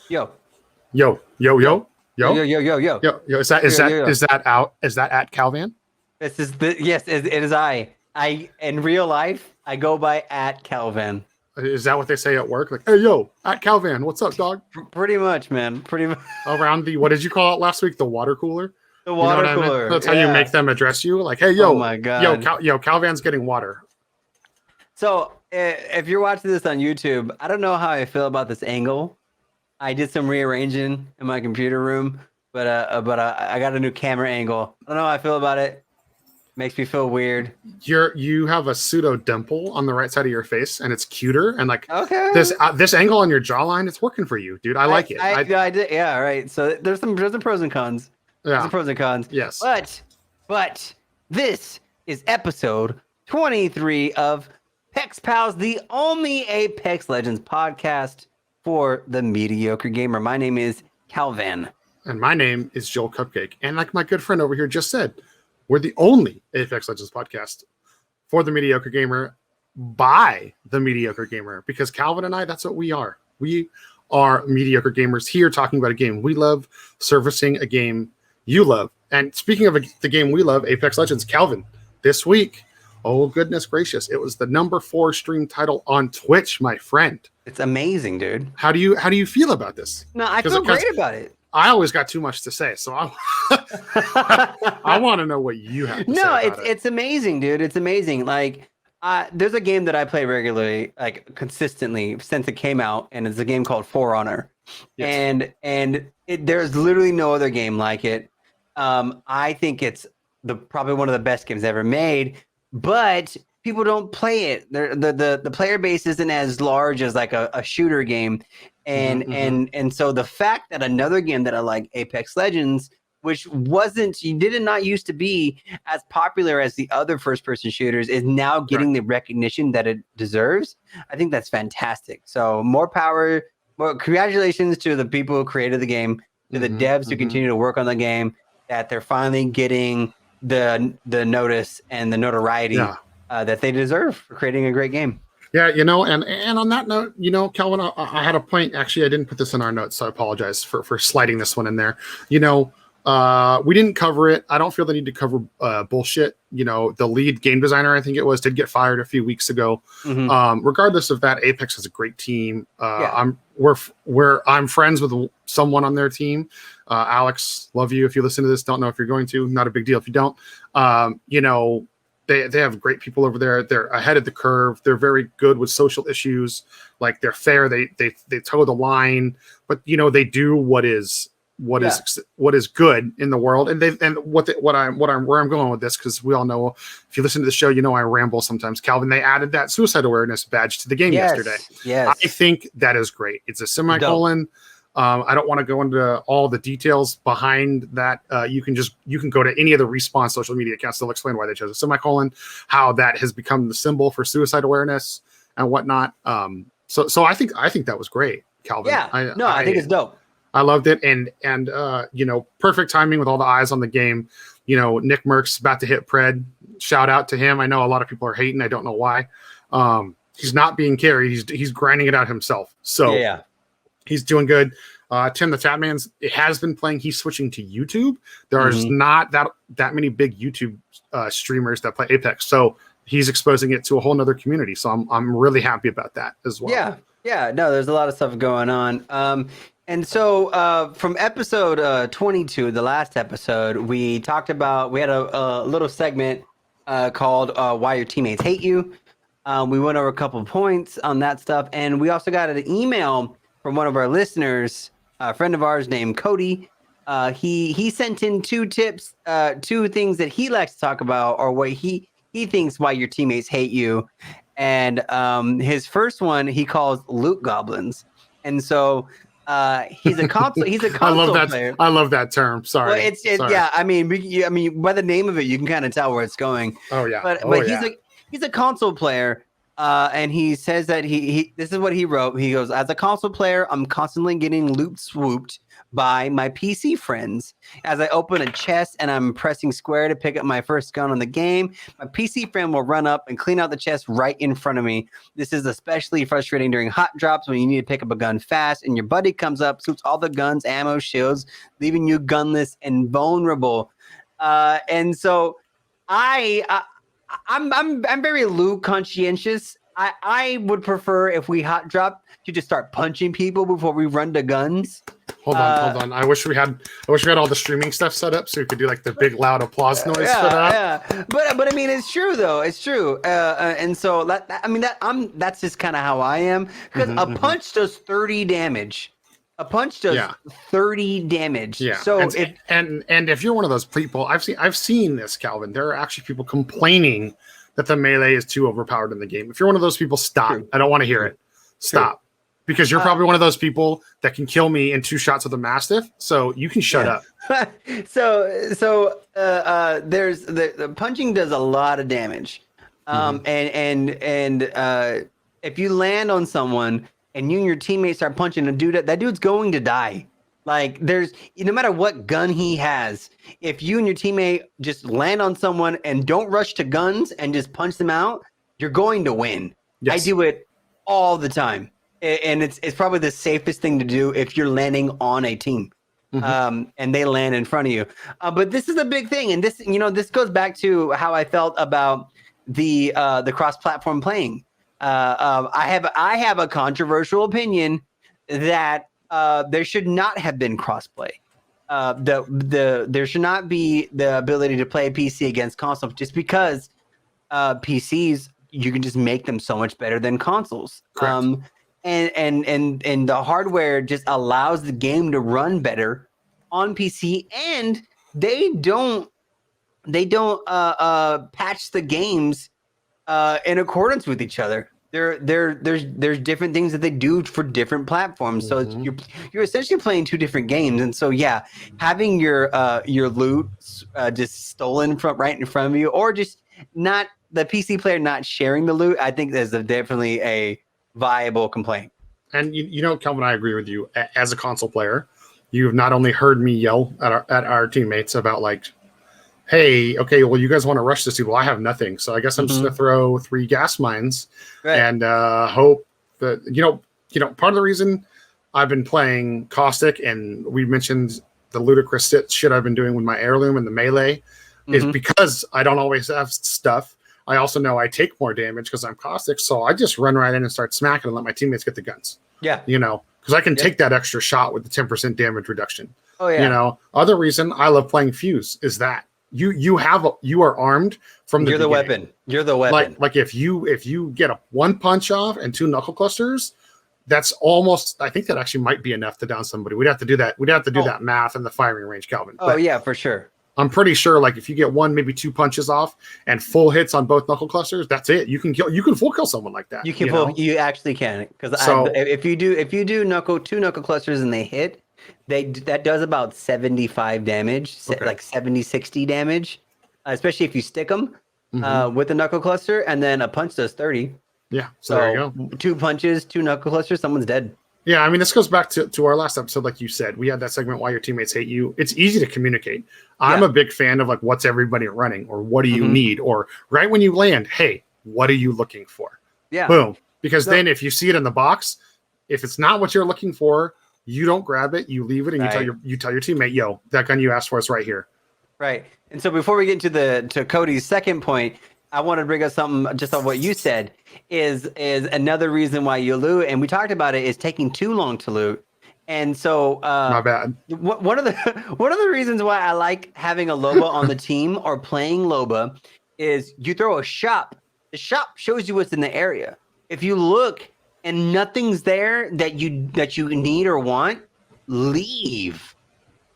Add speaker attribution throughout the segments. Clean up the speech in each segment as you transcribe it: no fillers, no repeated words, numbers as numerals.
Speaker 1: Yo,
Speaker 2: Yo, yo,
Speaker 1: yo,
Speaker 2: yo, yo,
Speaker 1: yo, yo, yo, yo, yo,
Speaker 2: yo, yo. Is that
Speaker 1: yo, yo, yo.
Speaker 2: is that at CowVan?
Speaker 1: This is the yes. It is I. In real life, I go by at CowVan.
Speaker 2: Is that what they say at work? Like, hey, yo, at CowVan, what's up, dog?
Speaker 1: Pretty much, man. Pretty much.
Speaker 2: Around the what did you call it last week? The water cooler.
Speaker 1: The
Speaker 2: You know what
Speaker 1: water
Speaker 2: I mean?
Speaker 1: cooler.
Speaker 2: That's how you make them address you. Like, hey,
Speaker 1: Oh
Speaker 2: yo,
Speaker 1: my god.
Speaker 2: CowVan's getting water.
Speaker 1: So if you're watching this on YouTube, I don't know how I feel about this angle. I did some rearranging in my computer room, but I got a new camera angle. I don't know how I feel about it. Makes me feel weird.
Speaker 2: You have a pseudo dimple on the right side of your face, and it's cuter. And like
Speaker 1: Okay.
Speaker 2: this angle on your jawline, it's working for you, dude. I like it.
Speaker 1: I did. Yeah. Right. So there's some pros and cons.
Speaker 2: Yeah.
Speaker 1: There's some pros and cons.
Speaker 2: Yes.
Speaker 1: But this is episode 23 of Pex Pals, the only Apex Legends podcast for the mediocre gamer. My name is CowVan.
Speaker 2: And my name is JoelCupcake. And like my good friend over here just said, we're the only Apex Legends podcast for the mediocre gamer by the mediocre gamer. Because Calvin and I, that's what we are. We are mediocre gamers here talking about a game we love, servicing a game you love. And speaking of the game we love, Apex Legends, Calvin, this week, oh goodness gracious, it was the number 4 stream title on Twitch, my friend.
Speaker 1: It's amazing, dude.
Speaker 2: How do you feel about this?
Speaker 1: No, I feel great about it.
Speaker 2: I always got too much to say, so I want to know what you have to say about
Speaker 1: it's amazing, dude. It's amazing. Like, there's a game that I play regularly, like consistently since it came out, and it's a game called For Honor. Yes. And there's literally no other game like it. I think it's probably one of the best games ever made, but people don't play it. The player base isn't as large as like a shooter game. And so the fact that another game that I like, Apex Legends, which did not used to be as popular as the other first-person shooters, is now getting the recognition that it deserves. I think that's fantastic. So more power, congratulations to the people who created the game, to the devs who continue to work on the game, that they're finally getting the notice and the notoriety that they deserve for creating a great game.
Speaker 2: Yeah, and on that note, Calvin, I had a point. Actually, I didn't put this in our notes, so I apologize for sliding this one in there. We didn't cover it. I don't feel the need to cover bullshit. The lead game designer, I think it was, did get fired a few weeks ago. Regardless of that, Apex has a great team. I'm friends with someone on their team. Alex, love you. If you listen to this, don't know if you're going to. Not a big deal if you don't. They have great people over there. They're ahead of the curve. They're very good with social issues. Like, they're fair. They toe the line, but they do what is good in the world. And where I'm going with this, because we all know, if you listen to the show, I ramble sometimes. Calvin, they added that suicide awareness badge to the game yesterday.
Speaker 1: Yes.
Speaker 2: I think that is great. It's a semicolon. I don't want to go into all the details behind that. You can go to any of the Respawn social media accounts. They'll explain why they chose a semicolon, how that has become the symbol for suicide awareness and whatnot. So I think that was great, Calvin.
Speaker 1: Yeah, I think it's dope.
Speaker 2: I loved it, and perfect timing with all the eyes on the game. Nick Merckx about to hit Pred. Shout out to him. I know a lot of people are hating. I don't know why. He's not being carried. He's grinding it out himself. So yeah. He's doing good. Tim the Tatman's, it has been playing. He's switching to YouTube. There's not that many big YouTube streamers that play Apex, so he's exposing it to a whole nother community. So I'm really happy about that as well.
Speaker 1: Yeah. No, there's a lot of stuff going on. And so from episode 22, the last episode, we had a little segment called Why Your Teammates Hate You. We went over a couple of points on that stuff, and we also got an email from one of our listeners, a friend of ours named Cody. He sent in 2 tips, 2 things that he likes to talk about, or what he thinks why your teammates hate you. And his first one he calls loot goblins. And so he's a console player.
Speaker 2: I love that term. Sorry.
Speaker 1: Well, sorry. Yeah. I mean, by the name of it, you can kind of tell where it's going.
Speaker 2: Oh yeah.
Speaker 1: But he's a console player. And he says that he this is what he wrote. He goes, as a console player, I'm constantly getting loot swooped by my PC friends. As I open a chest and I'm pressing square to pick up my first gun on the game, my PC friend will run up and clean out the chest right in front of me. This is especially frustrating during hot drops when you need to pick up a gun fast and your buddy comes up, shoots all the guns, ammo, shields, leaving you gunless and vulnerable. And so I'm very loot conscientious. I would prefer if we hot drop to just start punching people before we run to guns.
Speaker 2: Hold on. I wish we had all the streaming stuff set up so we could do like the big loud applause noise for that.
Speaker 1: Yeah. But I mean, it's true though. It's true. And so that's just kind of how I am, because a punch does 30 damage. A punch does 30 damage.
Speaker 2: Yeah.
Speaker 1: So
Speaker 2: and if you're one of those people, I've seen this, Calvin. There are actually people complaining that the melee is too overpowered in the game. If you're one of those people, stop. True. I don't want to hear it. Stop. Because you're probably one of those people that can kill me in 2 shots with a Mastiff. So you can shut up.
Speaker 1: So there's the punching does a lot of damage. And if you land on someone and you and your teammates start punching a dude, that dude's going to die. Like, there's no matter what gun he has, if you and your teammate just land on someone and don't rush to guns and just punch them out, you're going to win. Yes. I do it all the time, and it's probably the safest thing to do if you're landing on a team, and they land in front of you. But this is a big thing, and this goes back to how I felt about the cross-platform playing. I have a controversial opinion that there should not have been crossplay. There should not be the ability to play PC against console, just because PCs, you can just make them so much better than consoles. And the hardware just allows the game to run better on PC, and they don't patch the games in accordance with each other. There's different things that they do for different platforms. So you're essentially playing 2 different games. And so having your loot just stolen right in front of you, or just not the PC player not sharing the loot, I think there's definitely a viable complaint.
Speaker 2: And Kelvin, I agree with you. As a console player, you've not only heard me yell at our teammates about like, hey, okay, well, you guys want to rush this dude. Well, I have nothing. So I guess I'm just going to throw 3 gas mines and hope that, part of the reason I've been playing Caustic, and we mentioned the ludicrous shit I've been doing with my Heirloom and the melee, is because I don't always have stuff. I also know I take more damage because I'm Caustic. So I just run right in and start smacking and let my teammates get the guns. Yeah. Because I can take that extra shot with the 10% damage reduction. Oh, yeah. Other reason I love playing Fuse is that you are armed from the beginning.
Speaker 1: Weapon. You're the weapon.
Speaker 2: Like if you get a 1 punch off and 2 knuckle clusters, that's almost, I think that actually might be enough to down somebody. We'd have to do that. We'd have to do that math in the firing range, Calvin.
Speaker 1: But yeah, for sure.
Speaker 2: I'm pretty sure like if you get 1, maybe 2 punches off and full hits on both knuckle clusters, that's it. You can full kill someone like that.
Speaker 1: You actually can. Because if you do 2 knuckle clusters and they hit, that does about 75 damage, like 60 damage, especially if you stick them with the knuckle cluster, and then a punch does 30.
Speaker 2: Yeah, so there you go.
Speaker 1: 2 punches, 2 knuckle clusters, someone's dead.
Speaker 2: Yeah, I mean, this goes back to our last episode. Like you said, we had that segment, Why Your Teammates Hate You. It's easy to communicate. I'm a big fan of like, what's everybody running, or what do you need, or right when you land, hey, what are you looking for? Yeah, boom. Because then if you see it in the box, if it's not what you're looking for, you don't grab it, you leave it, and you tell your teammate, yo, that gun you asked for is right here. Right.
Speaker 1: And so before we get to Cody's second point, I want to bring up something just on what you said is another reason why you loot, and we talked about it, is taking too long to loot. And so
Speaker 2: my bad.
Speaker 1: One of the reasons why I like having a Loba on the team or playing Loba is you throw a shop. The shop shows you what's in the area. If you look and nothing's there that you need or want, leave.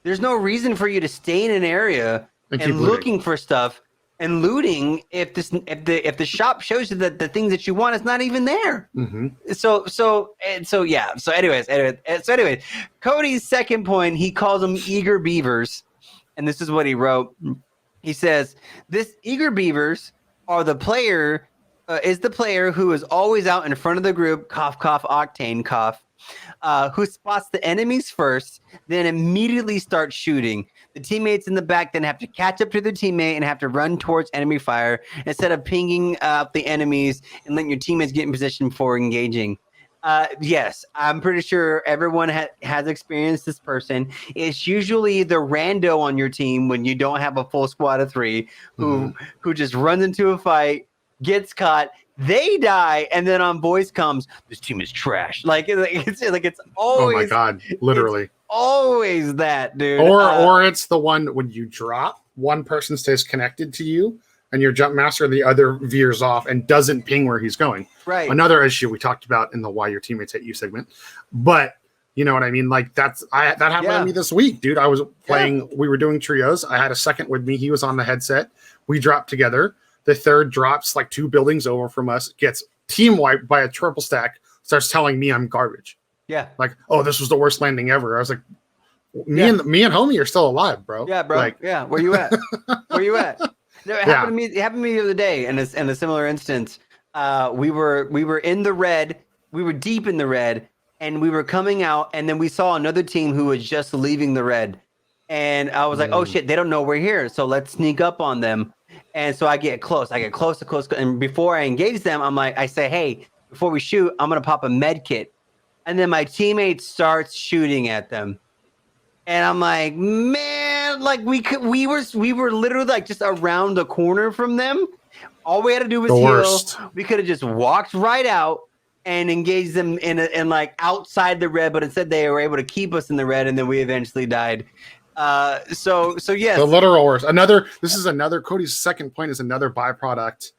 Speaker 1: There's no reason for you to stay in an area and looking for stuff and looting if the shop shows you that the things that you want is not even there. So anyways, Cody's second point, he calls them eager beavers, and this is what he wrote. He says, "This eager beavers are the player." Is the player who is always out in front of the group, cough, cough, octane, cough, who spots the enemies first, then immediately starts shooting. The teammates in the back then have to catch up to their teammate and have to run towards enemy fire instead of pinging up the enemies and letting your teammates get in position for engaging. Yes, I'm pretty sure everyone has experienced this person. It's usually the rando on your team when you don't have a full squad of 3 who just runs into a fight, gets caught, they die, and then on voice comes, "This team is trash." It's always.
Speaker 2: Oh my god! Literally,
Speaker 1: always that, dude.
Speaker 2: Or it's the one when you drop, one person stays connected to you, and your jump master, the other veers off and doesn't ping where he's going.
Speaker 1: Right.
Speaker 2: Another issue we talked about in the "Why Your Teammates Hate You" segment, but you know what I mean. Like that happened to me this week, dude. I was playing. We were doing trios. I had a second with me. He was on the headset. We dropped together. The third drops like 2 buildings over from us, gets team wiped by a triple stack, starts telling me I'm garbage.
Speaker 1: Yeah.
Speaker 2: Like, oh, this was the worst landing ever. I was like, me and homie are still alive, bro.
Speaker 1: Yeah, bro.
Speaker 2: Like,
Speaker 1: yeah. Where you at? Where you at? No, it happened to me. It happened to me the other day in a similar instance. We were in the red. We were deep in the red, and we were coming out, and then we saw another team who was just leaving the red. And I was like, oh shit, they don't know we're here. So let's sneak up on them. And so I get close. I get close. And before I engage them, I say, hey, before we shoot, I'm going to pop a med kit. And then my teammate starts shooting at them. And I'm like, man, like we were literally like just around the corner from them. All we had to do was heal. We could have just walked right out and engaged them in like outside the red, but instead they were able to keep us in the red, and then we eventually died. So yes.
Speaker 2: The literal worst. This is another Cody's second point is another byproduct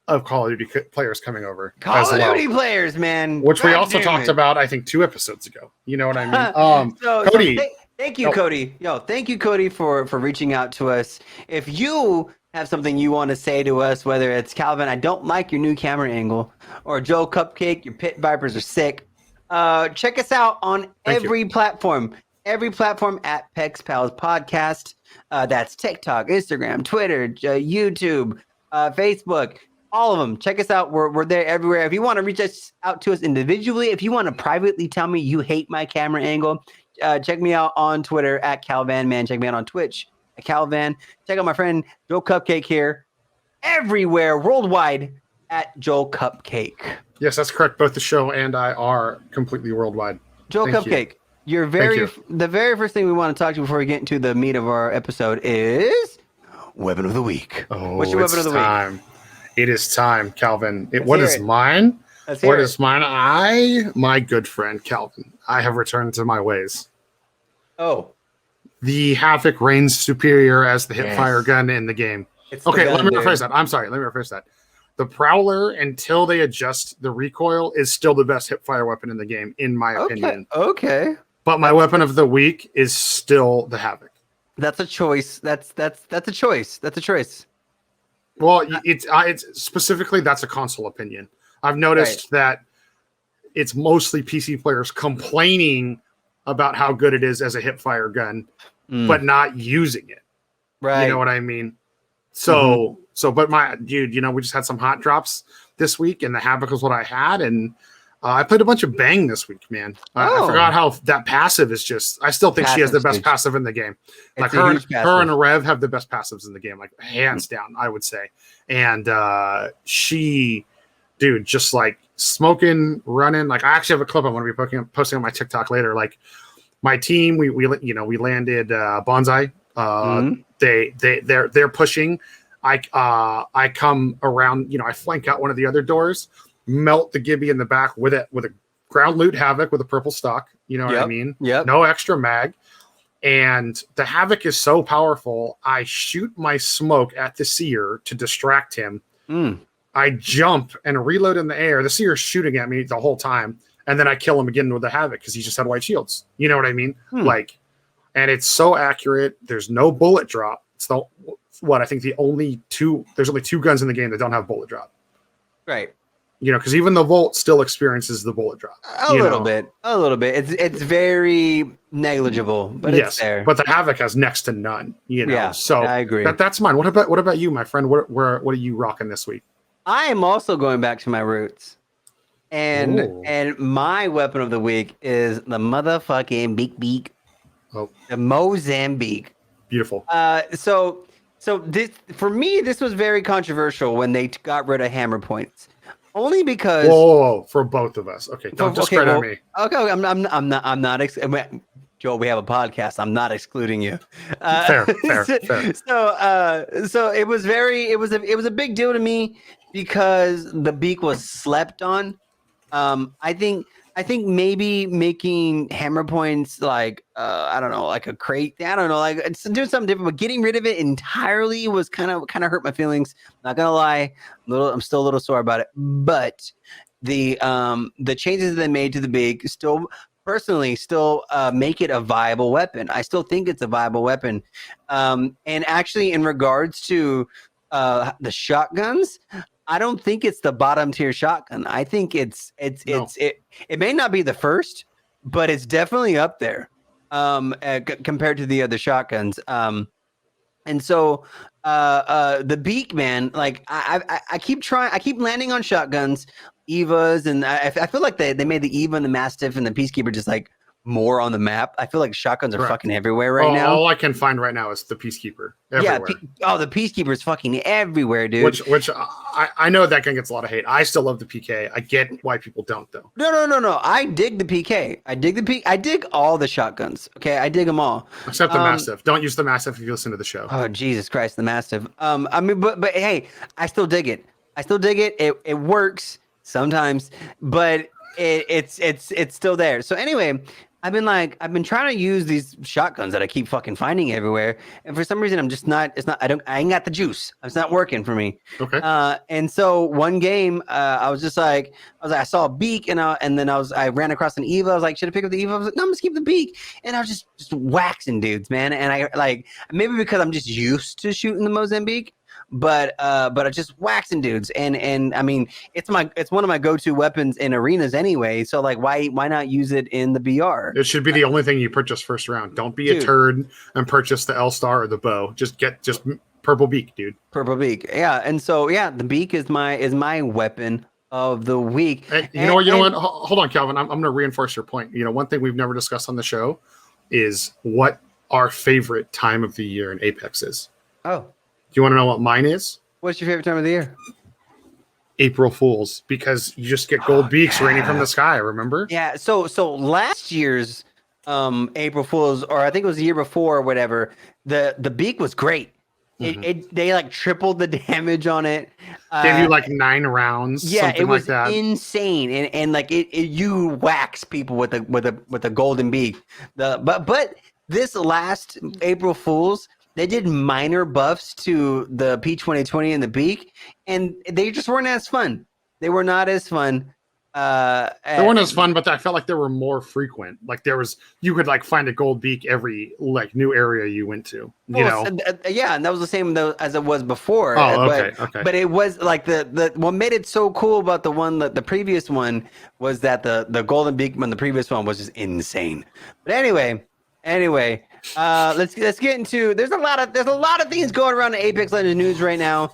Speaker 2: of Call of Duty players coming over.
Speaker 1: Call of Duty players, man.
Speaker 2: Which we also talked about, I think, 2 episodes ago. You know what I mean?
Speaker 1: Cody. Thank you, Cody. Thank you, Cody, for reaching out to us. If you have something you want to say to us, whether it's CowVan, I don't like your new camera angle, or JoelCupcake, your pit vipers are sick. Check us out on every platform. Every platform at Pex Pals Podcast. That's TikTok, Instagram, Twitter, YouTube, Facebook, all of them. Check us out. We're there everywhere. If you want to reach out to us individually, if you want to privately tell me you hate my camera angle, check me out on Twitter at CowVanMan. Check me out on Twitch at CowVan. Check out my friend JoelCupcake here. Everywhere, worldwide, at JoelCupcake.
Speaker 2: Yes, that's correct. Both the show and I are completely worldwide.
Speaker 1: JoelCupcake. The very first thing we want to talk to before we get into the meat of our episode is Weapon of the Week.
Speaker 2: Oh,
Speaker 1: what's your weapon of the week?
Speaker 2: It is time, Calvin. What is mine? My good friend, Calvin. I have returned to my ways.
Speaker 1: Oh.
Speaker 2: The Havoc reigns superior as the hipfire gun in the game. Let me rephrase that. I'm sorry. Let me rephrase that. The Prowler, until they adjust the recoil, is still the best hipfire weapon in the game, in my opinion.
Speaker 1: Okay.
Speaker 2: But my weapon of the week is still the Havoc.
Speaker 1: That's a choice. That's a choice. That's a choice.
Speaker 2: Well, it's specifically that's a console opinion. I've noticed that it's mostly PC players complaining about how good it is as a hipfire gun, but not using it.
Speaker 1: Right.
Speaker 2: You know what I mean? So, but my dude, we just had some hot drops this week, and the Havoc was what I had, and I played a bunch of Bang this week, man. I forgot how that passive is just. I still think she has the best passive in the game. Like her and Rev have the best passives in the game, like hands down, I would say. And she, dude, just like smoking, running. Like I actually have a clip I'm going to be posting on my TikTok later. Like my team, we landed Bonsai. They're pushing. I come around. I flank out one of the other doors. Melt the Gibby in the back with a ground loot Havoc with a purple stock. You know what I mean?
Speaker 1: Yep.
Speaker 2: No extra mag. And the Havoc is so powerful. I shoot my smoke at the Seer to distract him. I jump and reload in the air. The Seer's shooting at me the whole time. And then I kill him again with the Havoc because he just had white shields. You know what I mean? And it's so accurate. There's no bullet drop. It's I think there's only 2 guns in the game that don't have bullet drop.
Speaker 1: Right.
Speaker 2: Because even the Volt still experiences the bullet drop.
Speaker 1: A little bit. It's very negligible, but it's there.
Speaker 2: But the Havoc has next to none.
Speaker 1: Yeah,
Speaker 2: so
Speaker 1: I agree.
Speaker 2: That's mine. What about you, my friend? What are you rocking this week?
Speaker 1: I am also going back to my roots.
Speaker 2: Ooh.
Speaker 1: and my weapon of the week is the motherfucking beak.
Speaker 2: Oh,
Speaker 1: The Mozambique.
Speaker 2: beautiful.
Speaker 1: So this for me, this was very controversial when they got rid of hammer points, only because
Speaker 2: Whoa, for both of us. Okay, don't discredit me.
Speaker 1: Okay, I'm not. Joel, we have a podcast. I'm not excluding you.
Speaker 2: Fair.
Speaker 1: So it was a big deal to me because the beak was slept on. I think maybe making hammer points like I don't know, like a crate. I don't know, like it's doing something different. But getting rid of it entirely was kind of hurt my feelings. Not gonna lie, I'm still a little sore about it. But the changes that they made to the beak still make it a viable weapon. I still think it's a viable weapon. And actually, in regards to the shotguns, I don't think it's the bottom tier shotgun. I think it may not be the first, but it's definitely up there compared to the other shotguns. And so the beak, man, like I keep landing on shotguns, Evas, and I feel like they made the Eva and the Mastiff and the Peacekeeper just like more on the map. I feel like shotguns are fucking everywhere right now.
Speaker 2: All I can find right now is the Peacekeeper. Everywhere.
Speaker 1: Yeah, the Peacekeeper is fucking everywhere, dude.
Speaker 2: Which I know that gun gets a lot of hate. I still love the PK. I get why people don't though.
Speaker 1: No. I dig the PK. I dig all the shotguns. Okay, I dig them all.
Speaker 2: Except the Mastiff. Don't use the Mastiff if you listen to the show.
Speaker 1: Oh Jesus Christ, the Mastiff. I mean, but hey, I still dig it. It works sometimes, but it's still there. So anyway, I've been trying to use these shotguns that I keep fucking finding everywhere, and for some reason I'm just not. I ain't got the juice. It's not working for me.
Speaker 2: Okay.
Speaker 1: And so one game, I saw a beak, and then I ran across an Eva. I was like, should I pick up the Eva? I was like, no, I'm just keep the beak. And I was just waxing dudes, man. And I like maybe because I'm just used to shooting the Mozambique. But I just waxing dudes, and I mean it's one of my go-to weapons in arenas anyway. So like why not use it in the BR?
Speaker 2: It should be the only thing you purchase first round. Don't be a turd and purchase the L Star or the bow. Just purple beak, dude.
Speaker 1: Purple beak, yeah. And so yeah, the beak is my weapon of the week.
Speaker 2: You know what? Hold on, Calvin. I'm going to reinforce your point. You know, one thing we've never discussed on the show is what our favorite time of the year in Apex is.
Speaker 1: Oh.
Speaker 2: Do you want to know what mine is?
Speaker 1: What's your favorite time of the year?
Speaker 2: April Fools, because you just get gold beaks raining from the sky, remember?
Speaker 1: Yeah, so last year's April Fools, or I think it was the year before or whatever, the beak was great. They like tripled the damage on it.
Speaker 2: Gave you like 9 rounds.
Speaker 1: Yeah,
Speaker 2: something
Speaker 1: it was
Speaker 2: like that.
Speaker 1: insane, and like you wax people with a golden beak. But this last April Fools, they did minor buffs to the P2020 and the beak, and they just weren't as fun. They were not as fun.
Speaker 2: They weren't as fun, but I felt like they were more frequent. Like you could like find a gold beak every like new area you went to.
Speaker 1: Yeah, and that was the same as it was before.
Speaker 2: Oh, okay.
Speaker 1: But it was like the what made it so cool about the previous one was that the golden beak on the previous one was just insane. But anyway, let's get into. There's a lot of things going around the Apex Legends news right now.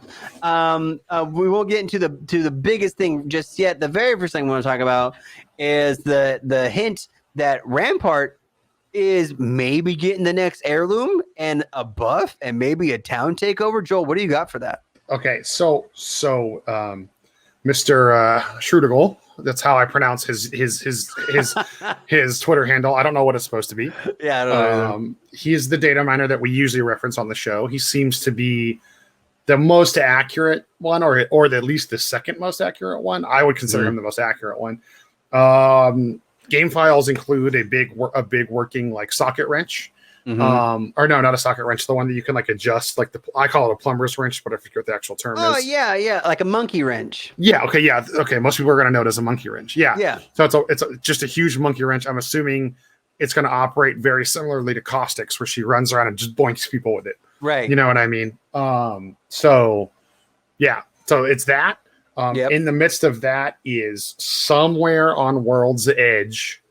Speaker 1: We won't get into the biggest thing just yet. The very first thing I want to talk about is the hint that Rampart is maybe getting the next heirloom and a buff and maybe a town takeover. Joel, what do you got for that?
Speaker 2: Okay, so Mr. Schrudigel, that's how I pronounce his Twitter handle. I don't know what it's supposed to be.
Speaker 1: Yeah, I don't know.
Speaker 2: He is the data miner that we usually reference on the show. He seems to be the most accurate one, or at least the second most accurate one. I would consider him the most accurate one. Game files include a big working like socket wrench. Or no, not a socket wrench. The one that you can like adjust, like I call it a plumber's wrench, but I forget what the actual term is.
Speaker 1: Oh yeah, like a monkey wrench.
Speaker 2: Yeah. Okay. Most people are gonna know it as a monkey wrench. Yeah. So it's just a huge monkey wrench. I'm assuming it's gonna operate very similarly to Caustic's, where she runs around and just boinks people with it.
Speaker 1: Right.
Speaker 2: You know what I mean? So it's that. In the midst of that is somewhere on World's Edge.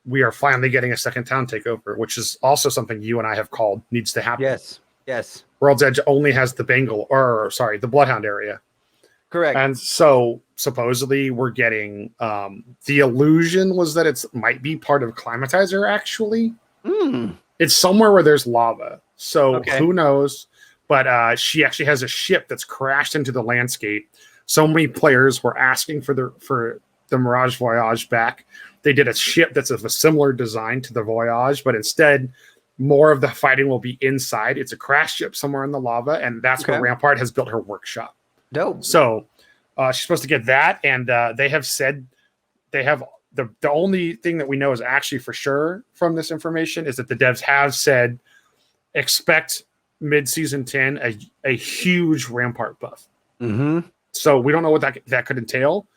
Speaker 2: We are finally getting a second town takeover, which is also something you and I have called needs to happen.
Speaker 1: Yes.
Speaker 2: World's Edge only has the the Bloodhound area.
Speaker 1: Correct.
Speaker 2: And so supposedly we're getting the illusion was that it's might be part of Climatizer actually. It's somewhere where there's lava. So who knows? But she actually has a ship that's crashed into the landscape. So many players were asking for the Mirage Voyage back. They did a ship that's of a similar design to the Voyage, but instead more of the fighting will be inside. It's a crash ship somewhere in the lava, and that's where Rampart has built her workshop.
Speaker 1: Dope.
Speaker 2: So she's supposed to get that, and they have said they have the only thing that we know is actually for sure from this information is that the devs have said expect mid-season 10 a huge Rampart buff. So we don't know what that could entail.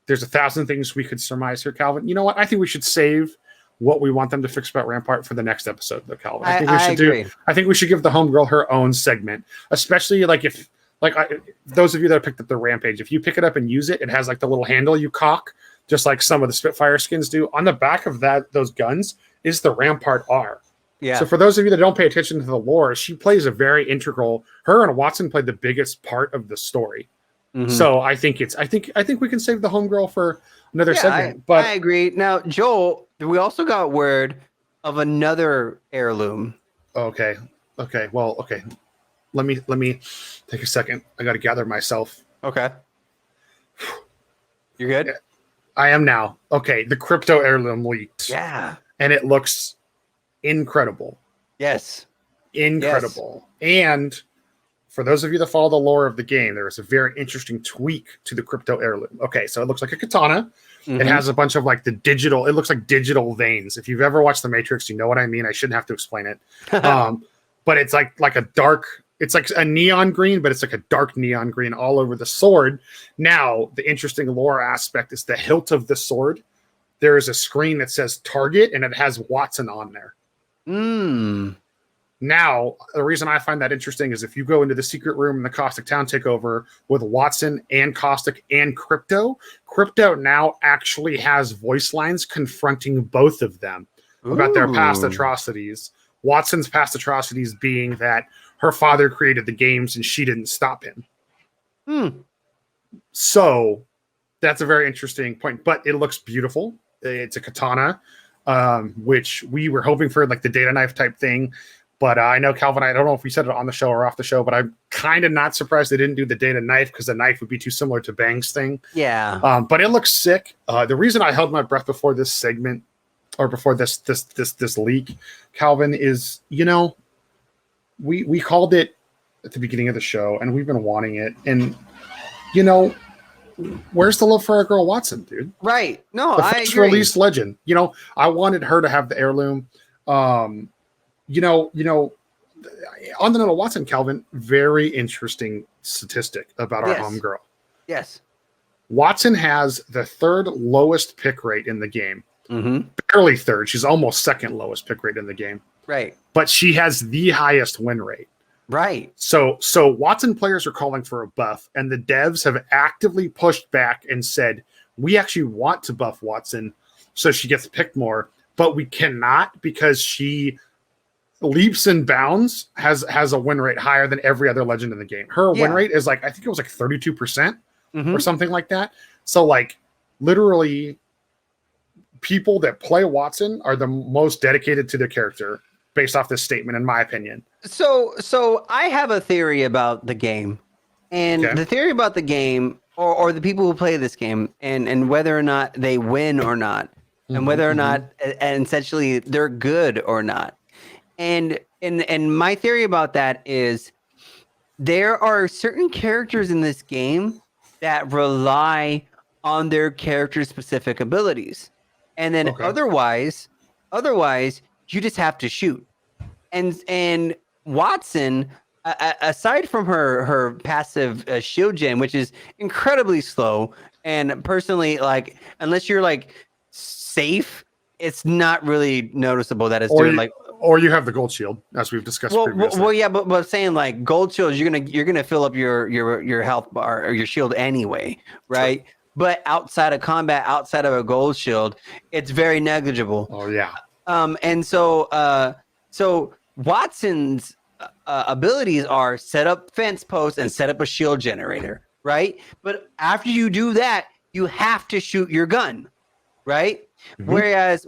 Speaker 2: There's 1,000 things we could surmise here, Calvin. You know what? I think we should save what we want them to fix about Rampart for the next episode, though, Calvin. I think we should give the homegirl her own segment, especially those of you that have picked up the Rampage. If you pick it up and use it, it has like the little handle you cock, just like some of the Spitfire skins do. On the back of those guns is the Rampart R. Yeah. So for those of you that don't pay attention to the lore, she plays a very integral. Her and Watson played the biggest part of the story. So I think we can save the homegirl for another segment. But
Speaker 1: I agree. Now, Joel, we also got word of another heirloom.
Speaker 2: Okay. Well, okay. Let me take a second. I got to gather myself.
Speaker 1: Okay. You're good?
Speaker 2: I am now. Okay. The crypto heirloom leaked.
Speaker 1: Yeah.
Speaker 2: And it looks incredible.
Speaker 1: Yes.
Speaker 2: Incredible. Yes. And for those of you that follow the lore of the game, there is a very interesting tweak to the crypto heirloom. Okay. So it looks like a katana. It has a bunch of like it looks like digital veins. If you've ever watched The Matrix, you know what I mean. I shouldn't have to explain it. But it's like a dark, it's like a neon green, but it's like a dark neon green all over the sword. Now, the interesting lore aspect is the hilt of the sword. There is a screen that says target and it has Watson on there. Now, the reason I find that interesting is if you go into the secret room in the Caustic Town takeover with Watson and Caustic and Crypto now actually has voice lines confronting both of them about their past atrocities. Watson's past atrocities being that her father created the games and she didn't stop him. So that's a very interesting point, but it looks beautiful. It's a katana, which we were hoping for like the data knife type thing. But I know, Calvin, I don't know if we said it on the show or off the show, but I'm kind of not surprised they didn't do the data knife because the knife would be too similar to Bang's thing.
Speaker 1: Yeah.
Speaker 2: But it looks sick. The reason I held my breath before this segment or before this leak, Calvin, is, we called it at the beginning of the show and we've been wanting it. And, where's the love for our girl Watson, dude?
Speaker 1: Right. No,
Speaker 2: the first released legend. I wanted her to have the heirloom. On the note of Watson, Calvin, very interesting statistic about our homegirl.
Speaker 1: Yes.
Speaker 2: Watson has the third lowest pick rate in the game. Barely third. She's almost second lowest pick rate in the game.
Speaker 1: Right.
Speaker 2: But she has the highest win rate.
Speaker 1: Right.
Speaker 2: So Watson players are calling for a buff, and the devs have actively pushed back and said, we actually want to buff Watson so she gets picked more, but we cannot because she leaps and bounds has a win rate higher than every other legend in the game. Her win rate is like, I think it was like 32% or something like that. So like literally people that play Watson are the most dedicated to their character based off this statement, in my opinion.
Speaker 1: So I have a theory about the game, and the theory about the game or the people who play this game and whether or not they win or not, and whether or not, and essentially they're good or not. And my theory about that is there are certain characters in this game that rely on their character specific abilities. And then otherwise you just have to shoot. And Watson, aside from her passive shield gen, which is incredibly slow, and personally, like, unless you're like safe, it's not really noticeable that it's doing like.
Speaker 2: Or you have the gold shield, as we've discussed previously.
Speaker 1: Well, yeah, but saying like gold shields, you're gonna fill up your health bar or your shield anyway, right? Sure. But outside of combat, outside of a gold shield, it's very negligible.
Speaker 2: Oh yeah.
Speaker 1: And so Watson's abilities are set up fence posts and set up a shield generator. right? But after you do that, you have to shoot your gun, right? Whereas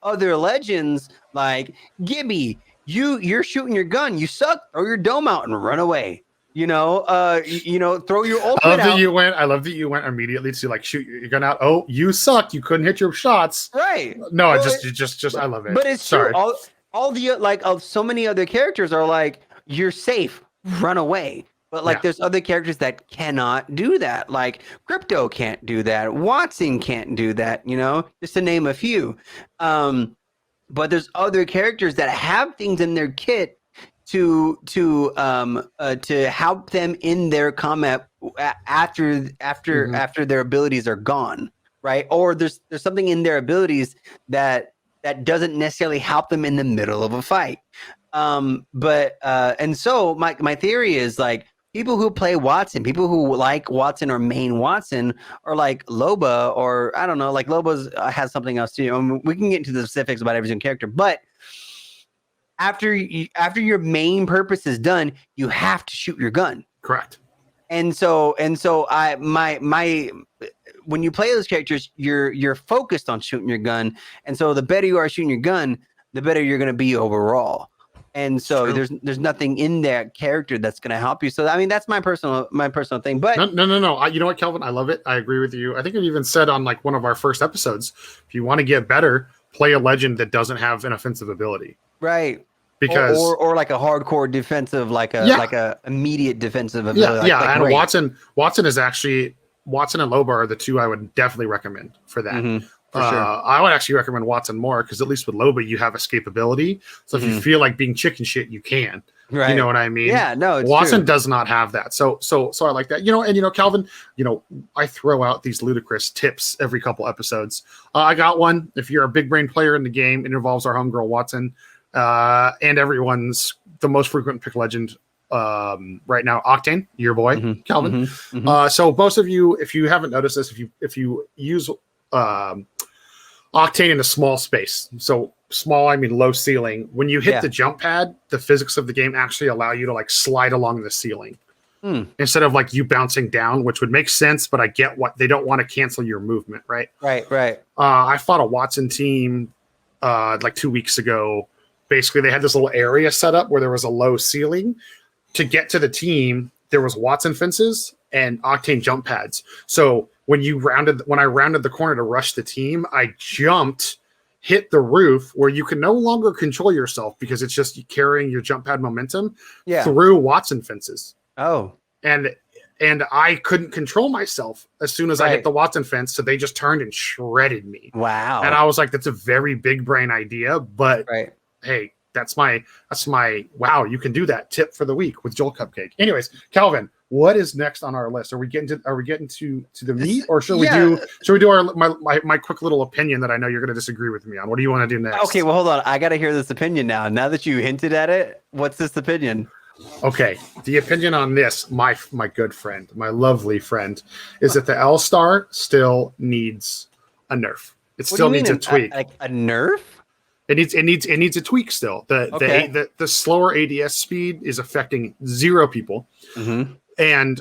Speaker 1: other legends like Gibby, you're shooting your gun, you suck, throw your dome out and run away. Throw your ultimate out.
Speaker 2: I love that you went immediately to like shoot your gun out. Oh, you suck. You couldn't hit your shots.
Speaker 1: Right.
Speaker 2: No, well, just I love it.
Speaker 1: But it's true. All the so many other characters are like, you're safe, run away. But like there's other characters that cannot do that. Like Crypto can't do that. Watson can't do that, just to name a few. But there's other characters that have things in their kit to help them in their combat after their abilities are gone, right? Or there's something in their abilities that doesn't necessarily help them in the middle of a fight. And so my theory is like people who play Watson, people who like Watson or main Watson, or like Loba, or I don't know, like Loba's has something else too. I mean, we can get into the specifics about every single character, but after your main purpose is done, you have to shoot your gun.
Speaker 2: Correct.
Speaker 1: And so when you play those characters, you're focused on shooting your gun. And so the better you are shooting your gun, the better you're going to be overall. And so there's nothing in that character that's going to help you. So I mean, that's my personal thing. But
Speaker 2: no. You know what, Kelvin? I love it. I agree with you. I think I've even said on like one of our first episodes, if you want to get better, play a legend that doesn't have an offensive ability.
Speaker 1: Right.
Speaker 2: Because
Speaker 1: or like a hardcore defensive, like a immediate defensive ability.
Speaker 2: And Watson is actually Watson and Loba are the two I would definitely recommend for that.
Speaker 1: Mm-hmm. For sure.
Speaker 2: I would actually recommend Watson more because at least with Loba you have escapability. So if you feel like being chicken shit, you can. Right. You know what I mean?
Speaker 1: Yeah. No. It's
Speaker 2: Watson
Speaker 1: true.
Speaker 2: does not have that. So I like that. Calvin. I throw out these ludicrous tips every couple episodes. I got one. If you're a big brain player in the game, it involves our homegirl Watson, and everyone's the most frequent pick legend right now, Octane, your boy, Calvin. So most of you, if you haven't noticed this, if you use Octane in a small space, so small, I mean low ceiling, when you hit the jump pad, the physics of the game actually allow you to like slide along the ceiling instead of like you bouncing down, which would make sense, but I get what they don't want to cancel your movement, right?
Speaker 1: Right.
Speaker 2: I fought a Watson team like 2 weeks ago. Basically, they had this little area set up where there was a low ceiling. To get to the team, there was Watson fences and Octane jump pads. So when I rounded the corner to rush the team, I jumped, hit the roof where you can no longer control yourself because it's just carrying your jump pad momentum through Watson fences.
Speaker 1: Oh.
Speaker 2: And I couldn't control myself as soon as I hit the Watson fence, so they just turned and shredded me.
Speaker 1: Wow.
Speaker 2: And I was like, that's a very big brain idea, but hey, that's my wow, you can do that tip for the week with JoelCupcake. Anyways, Calvin, what is next on our list? Are we getting to the meat, or should we do our my quick little opinion that I know you're going to disagree with me on? What do you want to do next?
Speaker 1: Okay, well hold on. I got to hear this opinion now. Now that you hinted at it, what's this opinion?
Speaker 2: Okay, the opinion on this, my good friend, my lovely friend, is that the L-Star still needs a nerf. It still needs a tweak.
Speaker 1: Like a nerf?
Speaker 2: It needs a tweak still. The slower ADS speed is affecting 0 people. And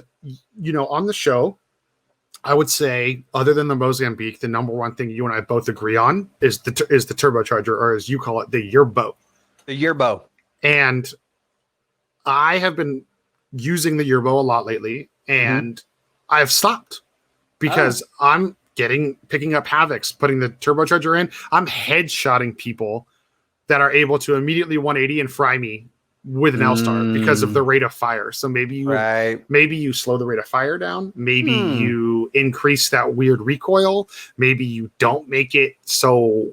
Speaker 2: on the show, I would say, other than the Mozambique, the number one thing you and I both agree on is the turbocharger, or as you call it, the Yerbo.
Speaker 1: The Yerbo.
Speaker 2: And I have been using the Yerbo a lot lately, and I've stopped because I'm picking up Havocs, putting the turbocharger in. I'm headshotting people that are able to immediately 180 and fry me with an L-Star because of the rate of fire. So maybe you slow the rate of fire down. Maybe you increase that weird recoil. Maybe you don't make it so,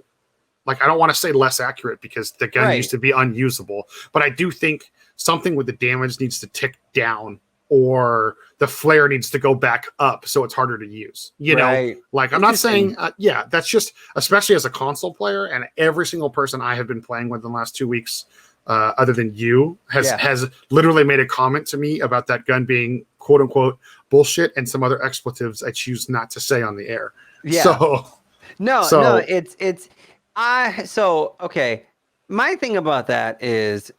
Speaker 2: like, I don't want to say less accurate because the gun used to be unusable, but I do think something with the damage needs to tick down, or the flare needs to go back up so it's harder to use. Like, I'm not saying, that's just, especially as a console player, and every single person I have been playing with in the last 2 weeks, other than you, has literally made a comment to me about that gun being quote unquote bullshit and some other expletives I choose not to say on the air. Okay. My thing about that is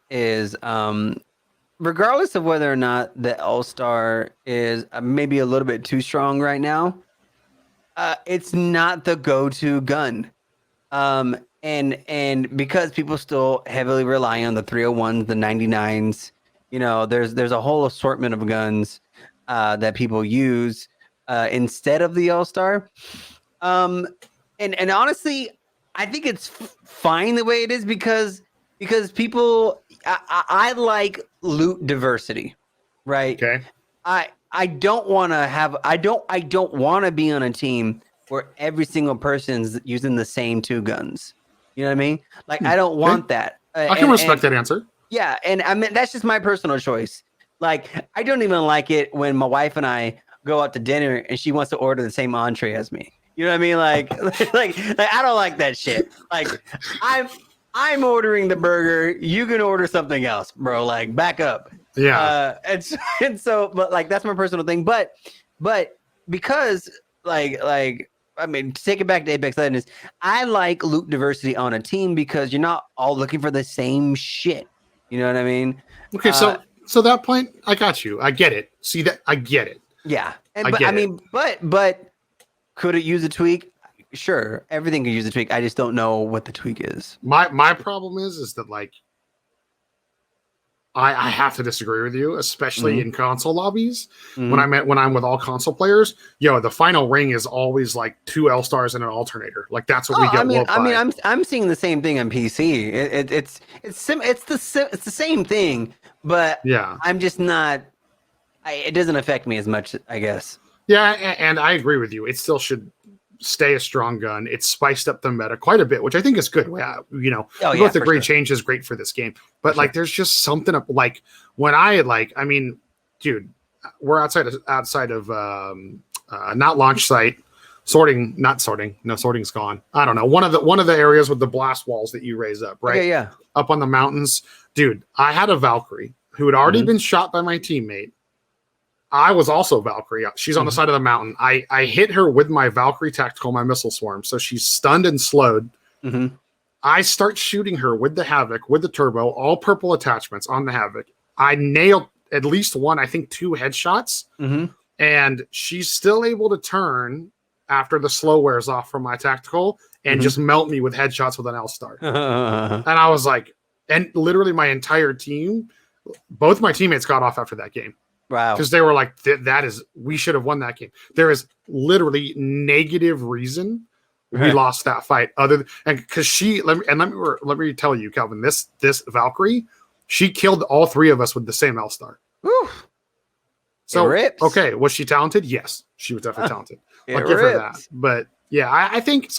Speaker 1: regardless of whether or not the All-Star is maybe a little bit too strong right now, it's not the go-to gun. And because people still heavily rely on the 301s, the 99s, there's a whole assortment of guns that people use instead of the All-Star. And honestly, I think it's fine the way it is because people, I like loot diversity, right?
Speaker 2: Okay.
Speaker 1: I don't want to have I don't want to be on a team where every single person's using the same two guns. You know what I mean? Like I don't want that.
Speaker 2: I can respect that answer.
Speaker 1: Yeah, and I mean that's just my personal choice. Like I don't even like it when my wife and I go out to dinner and she wants to order the same entree as me. You know what I mean? Like I don't like that shit. Like I'm ordering the burger. You can order something else, bro. Like back up.
Speaker 2: Yeah.
Speaker 1: And so, but like that's my personal thing. But because like I mean, to take it back to Apex Legends, I like loot diversity on a team because you're not all looking for the same shit. You know what I mean?
Speaker 2: Okay, so that point, I got you. I get it. See that? I get it.
Speaker 1: Yeah, but could it use a tweak? Sure, everything could use a tweak. I just don't know what the tweak is.
Speaker 2: My problem is that like I have to disagree with you, especially in console lobbies. When I'm with all console players, the final ring is always like 2 L-stars and an alternator. Like that's what we get.
Speaker 1: I'm seeing the same thing on PC. It's the same thing, but
Speaker 2: yeah,
Speaker 1: I'm just not. It doesn't affect me as much, I guess.
Speaker 2: Yeah, and I agree with you. It still should stay a strong gun. It's spiced up the meta quite a bit, which I think is good. Both agree change is great for this game. But like there's just something up like when I mean, dude, we're outside of not launch site, sorting. No, sorting's gone. I don't know. One of the areas with the blast walls that you raise up, right?
Speaker 1: Okay, yeah.
Speaker 2: Up on the mountains. Dude, I had a Valkyrie who had already been shot by my teammate. I was also Valkyrie. She's on the side of the mountain. I hit her with my Valkyrie tactical, my missile swarm. So she's stunned and slowed. I start shooting her with the Havoc, with the turbo, all purple attachments on the Havoc. I nailed at least one, I think 2 headshots. And she's still able to turn after the slow wears off from my tactical and just melt me with headshots with an L-star. And I was like, and literally my entire team, both my teammates got off after that game.
Speaker 1: Wow.
Speaker 2: Because they were like, we should have won that game. There is literally negative reason we lost that fight. Because let me tell you, Calvin, this Valkyrie, she killed all 3 of us with the same L-star. So, okay, was she talented? Yes, she was definitely talented. I'll give her that. But yeah, I think,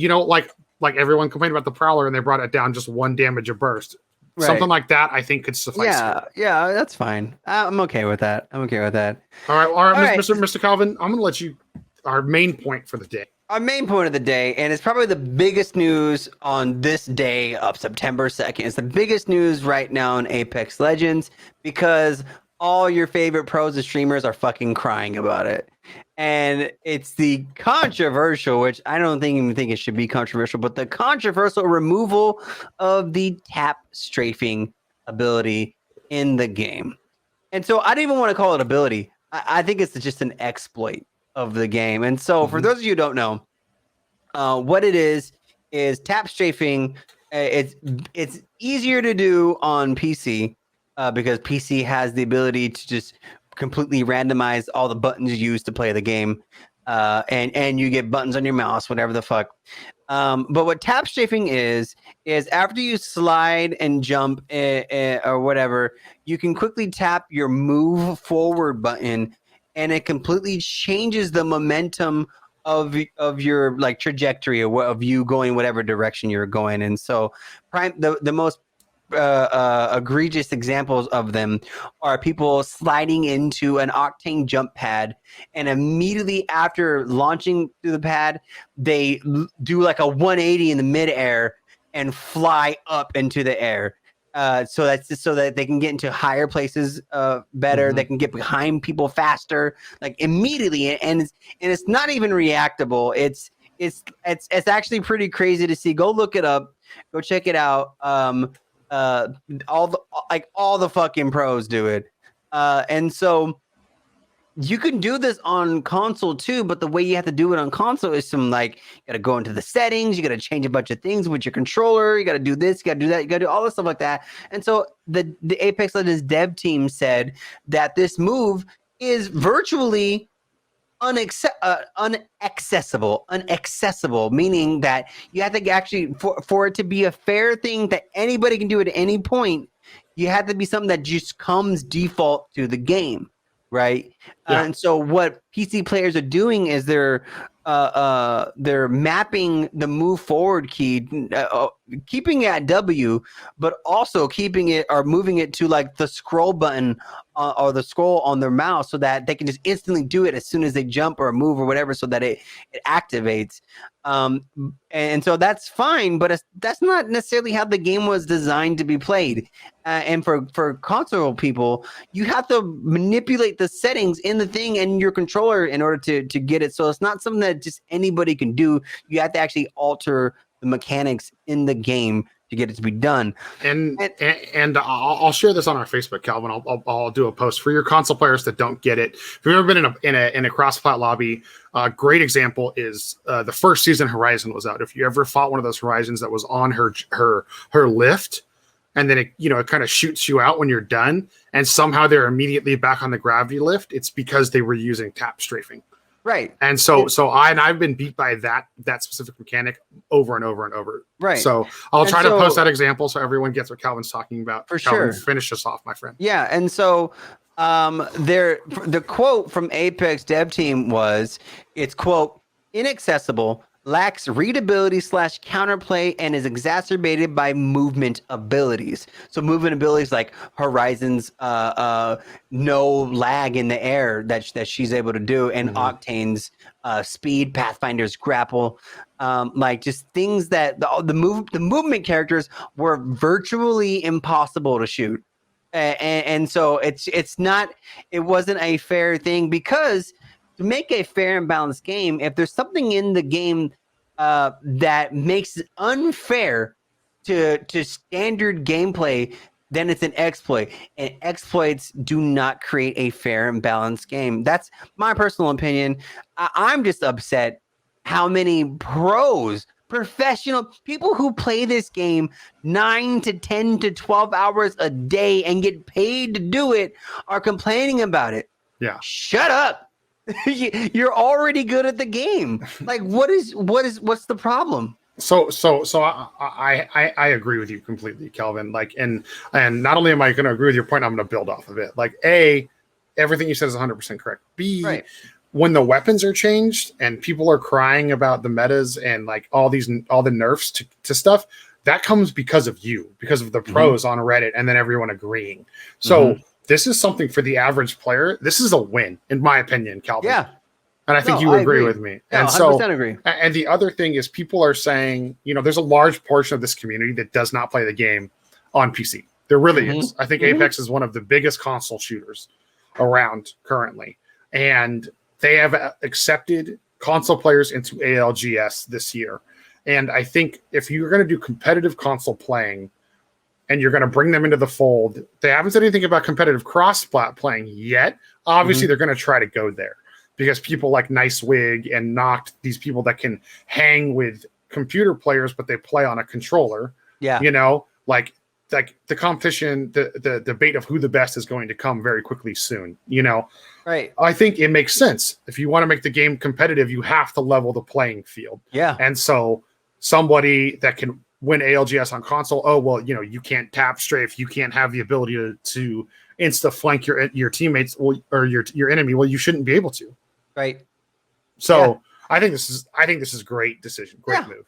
Speaker 2: like everyone complained about the Prowler and they brought it down just 1 damage a burst. Right. Something like that, I think, could suffice.
Speaker 1: Yeah, that's fine. I'm okay with that. All
Speaker 2: right, Mr. Calvin, I'm going to let you our main point for the day.
Speaker 1: Our main point of the day, and it's probably the biggest news on this day of September 2nd. It's the biggest news right now in Apex Legends because all your favorite pros and streamers are fucking crying about it. And it's the controversial, which I don't even think it should be controversial, but the controversial removal of the tap strafing ability in the game. And so I don't even want to call it ability. I think it's just an exploit of the game. And so for those of you who don't know, what it is tap strafing. It's easier to do on PC because PC has the ability to just completely randomize all the buttons you use to play the game, and you get buttons on your mouse, whatever the fuck. But what tap strafing is after you slide and jump or whatever, you can quickly tap your move forward button, and it completely changes the momentum of your like trajectory of you going whatever direction you're going. And so the most egregious examples of them are people sliding into an octane jump pad, and immediately after launching through the pad, they do like a 180 in the midair and fly up into the air. So that's just so that they can get into higher places better. They can get behind people faster, like immediately, and it's not even reactable. It's actually pretty crazy to see. Go look it up. Go check it out. all the fucking pros do it. And so you can do this on console too, but the way you have to do it on console is you got to go into the settings, you got to change a bunch of things with your controller, you got to do this, you got to do that, you got to do all this stuff like that. And so the Apex Legends dev team said that this move is virtually unaccessible, meaning that you have to actually, for it to be a fair thing that anybody can do at any point, you have to be something that just comes default to the game, right?
Speaker 2: Yeah.
Speaker 1: And so what PC players are doing is they're mapping the move forward key, keeping it at W, but also keeping it or moving it to like the scroll button or the scroll on their mouse, so that they can just instantly do it as soon as they jump or move or whatever, so that it activates. And so that's fine, but that's not necessarily how the game was designed to be played. And for console people, you have to manipulate the settings in the thing and your controller in order to get it. So it's not something that just anybody can do. You have to actually alter the mechanics in the game to get it to be done. And
Speaker 2: I'll share this on our Facebook, Calvin. I'll do a post for your console players that don't get it. If you've ever been in a cross-plat lobby, a great example is the first season Horizon was out. If you ever fought one of those Horizons that was on her lift, and then it kind of shoots you out when you're done, and somehow they're immediately back on the gravity lift, it's because they were using tap strafing.
Speaker 1: Right.
Speaker 2: And I've been beat by that specific mechanic over and over and over.
Speaker 1: Right.
Speaker 2: So I'll try to post that example so everyone gets what Calvin's talking about.
Speaker 1: For
Speaker 2: Calvin,
Speaker 1: sure.
Speaker 2: finish us off, my friend.
Speaker 1: Yeah. And so the quote from Apex dev team was, it's quote, inaccessible, lacks readability / counterplay, and is exacerbated by movement abilities. So movement abilities like Horizon's no lag in the air that she's able to do, and Octane's speed, Pathfinder's grapple, like just things that the movement characters were virtually impossible to shoot. And so it wasn't a fair thing, because to make a fair and balanced game, if there's something in the game that makes it unfair to standard gameplay, then it's an exploit. And exploits do not create a fair and balanced game. That's my personal opinion. I'm just upset how many pros, professional people who play this game 9 to 10 to 12 hours a day and get paid to do it are complaining about it.
Speaker 2: Yeah.
Speaker 1: Shut up. You're already good at the game. Like, what's the problem?
Speaker 2: So I agree with you completely, Calvin. Like, and not only am I going to agree with your point, I'm going to build off of it. Like, A, everything you said is 100% correct. B,
Speaker 1: right.
Speaker 2: When the weapons are changed and people are crying about the metas and like all the nerfs to stuff, that comes because of you, because of the pros on Reddit, and then everyone agreeing. So this is something for the average player. This is a win, in my opinion, Calvin.
Speaker 1: Yeah.
Speaker 2: And I think you agree with me.
Speaker 1: Yeah,
Speaker 2: and
Speaker 1: 100% agree.
Speaker 2: And the other thing is, people are saying, there's a large portion of this community that does not play the game on PC. There really is. I think Apex is one of the biggest console shooters around currently. And they have accepted console players into ALGS this year. And I think if you're going to do competitive console playing and you're going to bring them into the fold, they haven't said anything about competitive cross-plat playing yet. Obviously, they're going to try to go there, because people like Nice Wig and Noct, these people that can hang with computer players, but they play on a controller.
Speaker 1: Yeah.
Speaker 2: Like the competition, the debate of who the best is going to come very quickly soon.
Speaker 1: Right.
Speaker 2: I think it makes sense. If you want to make the game competitive, you have to level the playing field.
Speaker 1: Yeah.
Speaker 2: And so somebody that can win ALGS on console, you can't tap strafe, you can't have the ability to insta flank your teammates or your enemy. Well, you shouldn't be able to. Right. So I think this is great decision. Great move.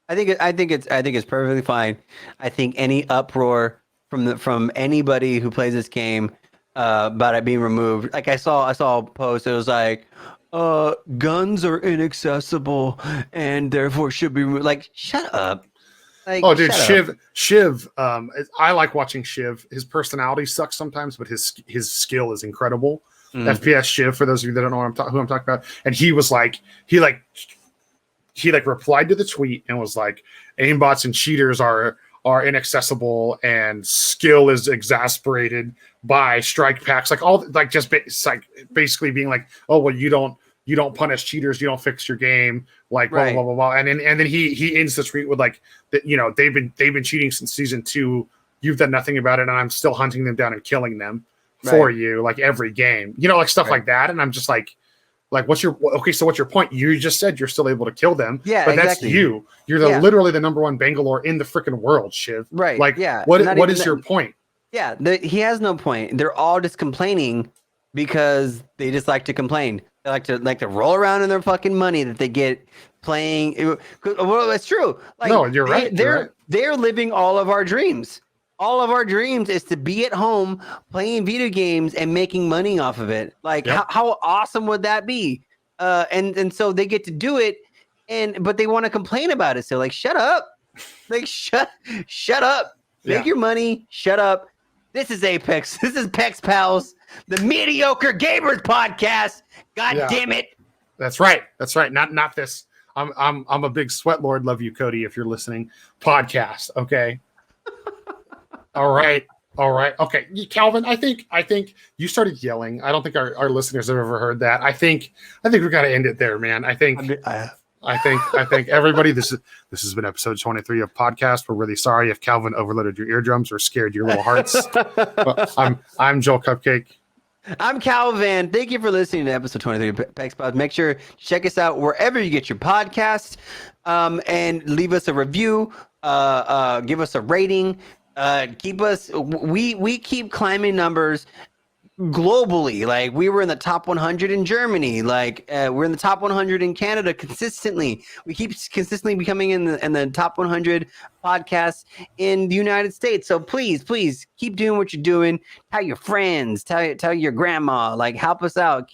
Speaker 1: I think it's perfectly fine. I think any uproar from anybody who plays this game about it being removed. Like I saw a post. It was like, guns are inaccessible and therefore should be removed. Like, shut up. Like,
Speaker 2: oh, dude, Shiv. I like watching Shiv. His personality sucks sometimes, but his skill is incredible. FPS Shiv, for those of you that don't know who I'm talking about. And he was like, he replied to the tweet and was like, aimbots and cheaters are are inaccessible and skill is exasperated by strike packs, like all like just like basically being like, oh well, you don't punish cheaters, you don't fix your game, like blah blah blah blah. And then he ends the tweet with like that, you know, they've been cheating since season 2. You've done nothing about it, and I'm still hunting them down and killing them for you, like every game, you know, like stuff like that. And I'm just like what's your point? You just said you're still able to kill them, but that's you. You're literally the number 1 Bangalore in the freaking world, Shiv.
Speaker 1: Right?
Speaker 2: Like, what is your point?
Speaker 1: Yeah, he has no point. They're all just complaining because they just like to complain. They like to roll around in their fucking money that they get playing. Well, it's true. Like,
Speaker 2: no, you're right.
Speaker 1: They're living all of our dreams. All of our dreams is to be at home playing video games and making money off of it. Like, how awesome would that be? And so they get to do it, but they want to complain about it. So like, shut up, like shut up, make your money, shut up. This is Apex. This is Pex Pals, the Mediocre Gamers Podcast. God damn it.
Speaker 2: That's right. Not this. I'm a big sweat lord. Love you, Cody. If you're listening, podcast. Okay. All right. Okay. Calvin, I think you started yelling. I don't think our listeners have ever heard that. I think we got to end it there, man. I think everybody, this has been episode 23 of podcast. We're really sorry if Calvin overloaded your eardrums or scared your little hearts. I'm JoelCupcake.
Speaker 1: I'm CowVan. Thank you for listening to episode 23 of Pex Pods. Make sure to check us out wherever you get your podcasts, and leave us a review, give us a rating. We keep climbing numbers globally. Like, we were in the top 100 in Germany. Like, we're in the top 100 in Canada consistently. We keep consistently becoming in the top 100 podcasts in the United States. So please keep doing what you're doing. Tell your friends, tell your grandma, like, help us out,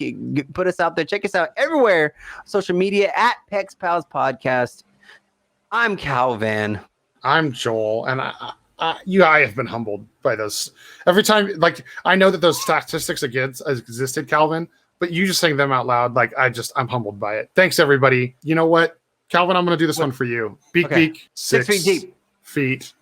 Speaker 1: put us out there. Check us out everywhere. Social media at Pex Pals Podcast. I'm CowVan.
Speaker 2: I'm Joel, and I have been humbled by those every time. Like, I know that those statistics existed, Calvin, but you just saying them out loud, like, I'm humbled by it. Thanks, everybody. You know what, Calvin, I'm going to do this one for you. Beak, 6
Speaker 1: feet deep.
Speaker 2: Feet